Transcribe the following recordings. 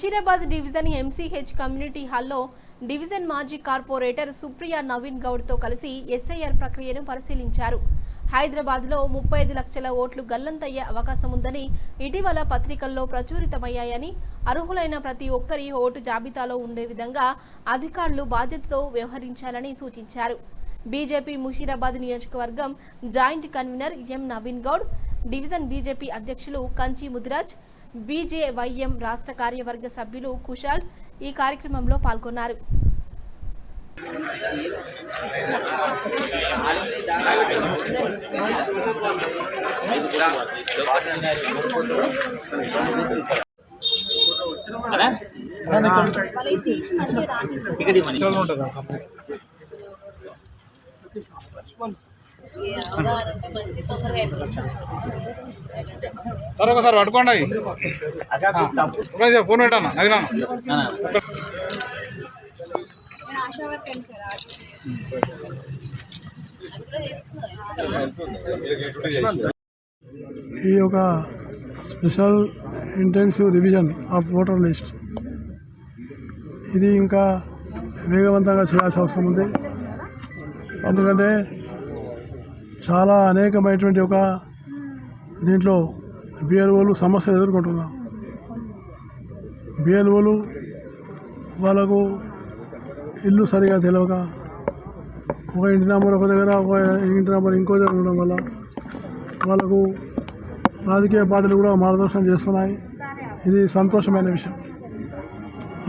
Musheerabad division MCh community హాల్లో division మాజీ corporator Supriya Naveen గౌడ్తో కలిసి ఎస్ఐఆర్ ప్రక్రియను పరిశీలించారు. హైదరాబాద్లో 35 లక్షల ఓట్లు గల్లంతయ్యే అవకాశం ఉందని ఇటీవల పత్రికల్లో ప్రచురితమయ్యాయని, అర్హులైన ప్రతి ఒక్కరి ఓటు జాబితాలో ఉండే విధంగా అధికారులు బాధ్యతతో వ్యవహరించాలని సూచించారు. బీజేపీ ముషీరాబాద్ నియోజకవర్గం joint convener M Naveen Goud, division BJP అధ్యక్షులు కంచి ముదిరాజ్, బీజేవైఎం రాష్ట్ర కార్యవర్గ సభ్యులు కుశాల్ ఈ కార్యక్రమంలో పాల్గొన్నారు. సార్ ఒకసారి పట్టుకోండి. ఫోన్ పెట్టాను నవీనా. ఈ యొక్క special intensive revision of voter list ఇది ఇంకా వేగవంతంగా చేయాల్సిన అవసరం ఉంది. ఎందుకంటే చాలా అనేకమైనటువంటి ఒక దీంట్లో బిఎల్ఓలు సమస్యలు ఎదుర్కొంటున్నాం. బిఎల్ఓలు వాళ్ళకు ఇల్లు సరిగా తెలియక ఒక ఇంటి నెంబర్ ఒక దగ్గర, ఒక ఇంటి నెంబర్ ఇంకో దగ్గర ఉండడం వల్ల వాళ్ళకు రాజకీయ పార్టీలు కూడా మార్గదర్శనం చేస్తున్నాయి. ఇది సంతోషమైన విషయం.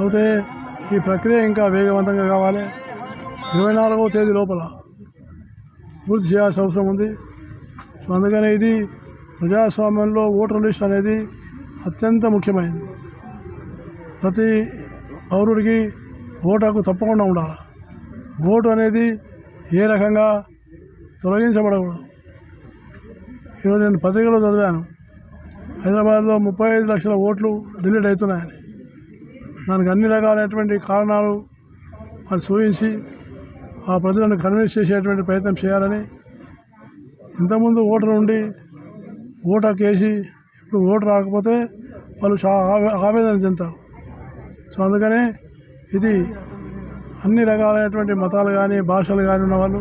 అయితే ఈ ప్రక్రియ ఇంకా వేగవంతంగా కావాలి. 24వ తేదీ లోపల పూర్తి చేయాల్సిన అవసరం ఉంది. సో అందుకనే ఇది ప్రజాస్వామ్యంలో ఓటర్ లిస్ట్ అనేది అత్యంత ముఖ్యమైనది. ప్రతి పౌరుడికి ఓటు హక్కు తప్పకుండా ఉండాలి. ఓటు అనేది ఏ రకంగా తొలగించబడకూడదు. ఈరోజు నేను పత్రికలో చదివాను, హైదరాబాద్లో 35 లక్షల ఓట్లు డిలీట్ అవుతున్నాయని. దానికి అన్ని రకాలైనటువంటి కారణాలు వాళ్ళు సూచించి ఆ ప్రజలను కన్విన్స్ చేసేటువంటి ప్రయత్నం చేయాలని. ఇంతకుముందు ఓటర్ ఉండి ఓటు హక్కు వేసి ఇప్పుడు ఓటు రాకపోతే వాళ్ళు ఆవేదన చెందుతారు. సో అందుకనే ఇది అన్ని రకాలైనటువంటి మతాలు కానీ భాషలు కానీ ఉన్నవాళ్ళు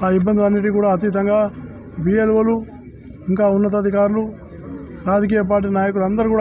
ఆ ఇబ్బందులన్నిటికీ కూడా అతీతంగా బిఎల్ఓలు, ఇంకా ఉన్నతాధికారులు, రాజకీయ పార్టీ నాయకులు అందరూ కూడా